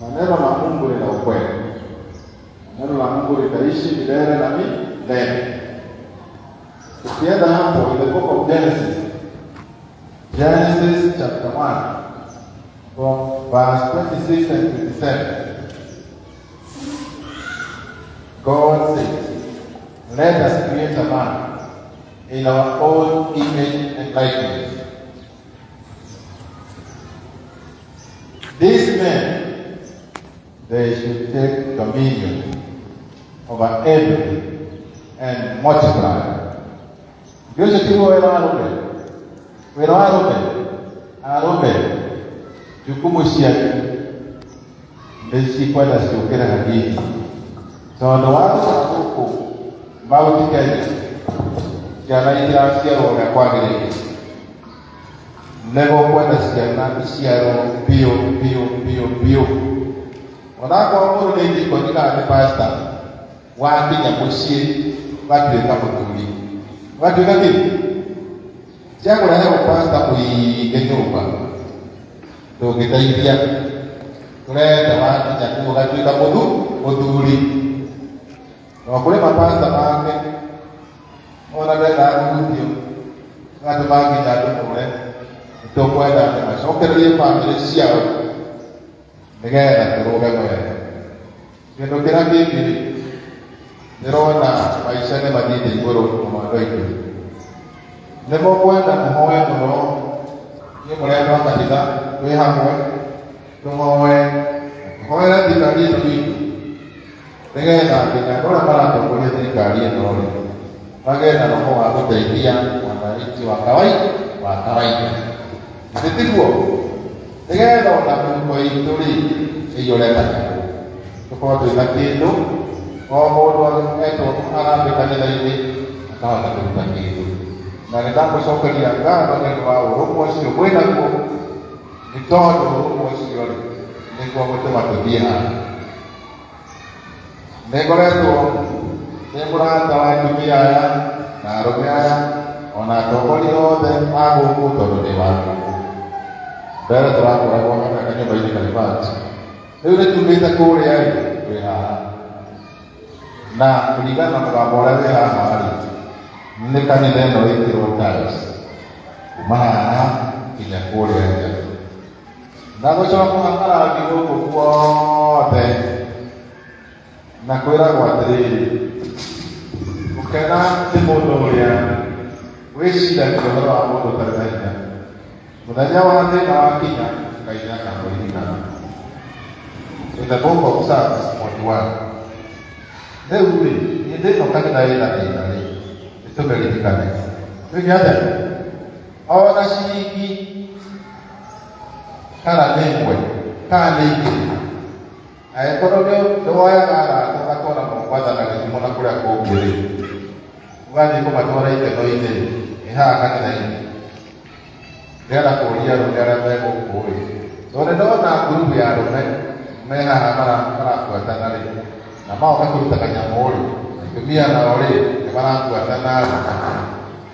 na neno la Mungu ni la ukweli. Neno la Mungu litaishi milele na milele. Tukienda hapo in the book of Genesis chapter 1 from verse 26 and 27. God says, "Let us create a man in our own image and likeness. These men, they should take dominion over everything and multiply." Dios estuvo en Arobe, jukumu siya ndesi kwenda siokera hadithi. So ndo watu huko mbao tikaje jana ila siaro ya kwagere nego kwenda siaro pio wanako amuru ni ndiko nika ni pastor wapi ya musie watu kama tuli watu ngati jago na hewa pastor kuigenyuba ndo ngitaidia kuleta watu jago ngati kama mudhuri na kule mapasta make ona bela ngudio ngati bangi dado kule to kwenda na sokerie family siao negera kuroga moya ndio kila kitu nirona maisha ne madini igoro kumando ito nebo kwenda kuhoya muno ni murendo katika we hamwe tumoe hoya dikali tu negera kina para kuonya serikali eno magenda no kwa kuteithia wananchi wa kawaida nditiguo negera na kwa ituri iyoleka kwa tu nakindo o modo eto arabe kanila-ini akawata kutangido na ndio sokeria ngano ni wa urumo sio kwenda kwa mitondo urumo sio ni kwa mtema tabia negoreto nemurata wa tumia ya na romea ona tokoli othe ago kutondo ni wako bere twa kwa kana kanyo baini kalibati leo tumeta kule yai kwa na kulingana na mabora ya mahali nikani neno hili rotaris maana kila kule ya na kwa sababu hapana kidogo kwote na kwera kwatiriri ukena timondo ya wishida kidoro wa mundu tarikaina muthenya wa thina wa kinya kaina kamuririkana in the book of Psalms 41. Rĩu rĩ hĩndĩ ĩno kanitha ĩna thĩna rĩ nĩtũmeririkane nĩgĩathe ona ciringi kana nĩ ĩmwe kana nĩ igĩrĩ angĩkorwo nĩwoyaga arata ũgatwara mwathana gĩthimo na kũrĩa kũngĩ rĩ ũgathiĩ kũmatwara ikeno-inĩ ĩ haha kanitha-inĩ ndĩrenda kũria arũme arĩa me gũkũ rĩ tondũ ndĩrona ngurubu ya arũme me haha marabuatana rĩ na maoka kũruta kanyamũ rĩ atumia nao rĩ nĩmarabuatana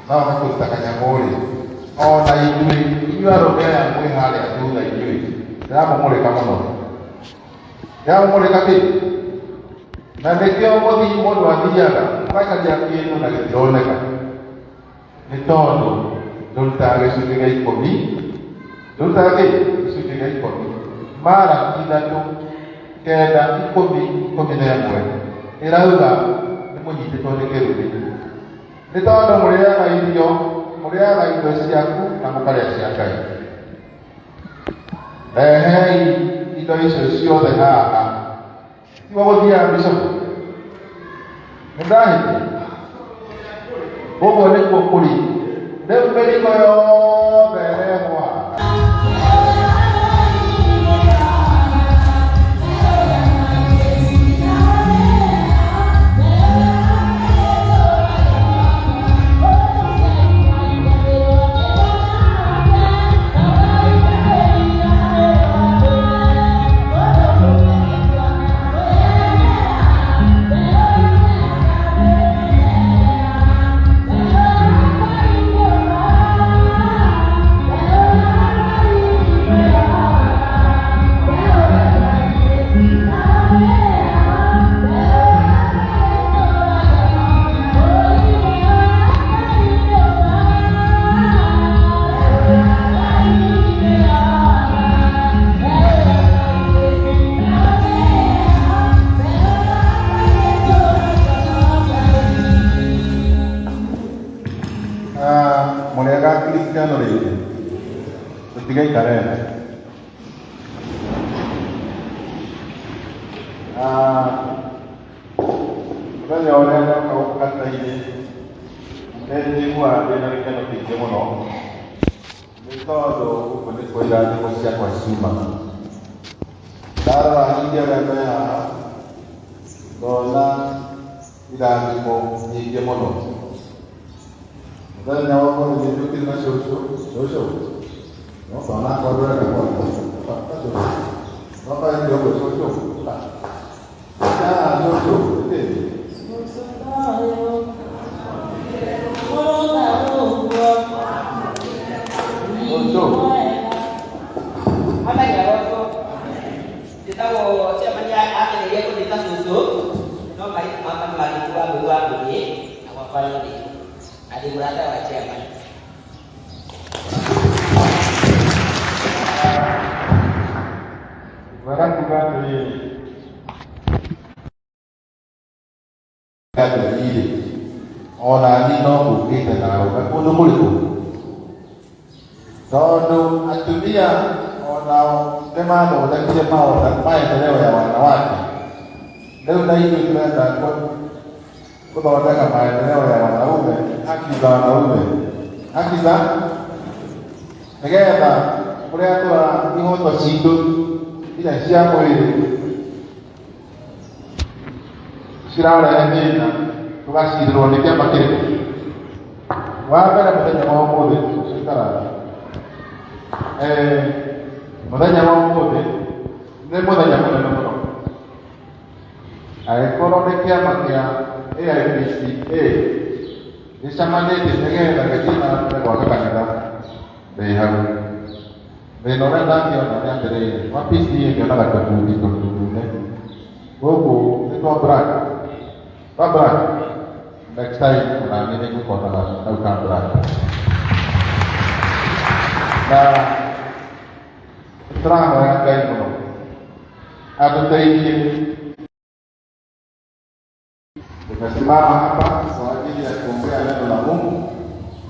maoka kũruta kanyamũ rĩ ona inyuĩ arũme aya mwĩ harĩa thutha inyuĩ ndĩramũmũrĩka mũno ndĩramũmũrĩka kĩ na nĩkĩo mũndũ athiaga ũgakaria kĩndũ na gĩtironeka nĩ tondũ ndũrutaga gĩcunjĩ gĩa ikũmi ndũrutaga kĩ gĩcunjĩ gĩa ikũmi mara ithatũ kenda ikũmi na ĩmwe ĩrauga nĩmũnyitĩtwo nĩ kĩrũrĩ nĩ tondũ mũrĩaga indo ciaku na mũkarĩa cia Ngai. Rehei indo icio ciothe haha tiga gũthiaga bicopu nĩndahĩtia ũguo nĩguo kũrĩ rĩu mĩrigo yothe ĩrehwo haha. Karen. Kaya wala na kaukat na ini. Hindi mo dinari ka na pigyan mo no. Ito do kulit ko dati mo siya kwa suma. Dara hindi ra na dola idami mo pigyan mo no. Dahil nawa ko ni dito na so. No, sana ko ra na ko. Baka hindi ko so. Ya, so. Apa ya waktu kita mau siapa akhirnya dia pun kita susuk, no kali makan lagi dua begini, apa lagi? Ada berapa wajah apa? Barang juga dari kata ini, orang ini no bukti tentang apa pun itu. Dono atulia orang memang orang dia mau dan main terlewat awal. Lalu dah itu kerana ko bawa dah main terlewat awal. Akiza. Negara boleh tu lah ini tu situ tidak siapa ini. Siraulah ini tugas di luar negeri pakai. Wah, pada macam mau boleh sekarang. Modanya mau boleh, ni modanya mana nama? Kalau mereka makia, AIPC, di sana ni di negara lagi mana mereka akan ada, behal, benar dah dia orang dari, wapis dia dia nak berkumpul di ni, itu berat, next time nanti ni aku kau nak tahu kan berat. Nah, terang orang lain pun. Aku teringat dengan sebab apa? Soal ini dia kumpul ada dalam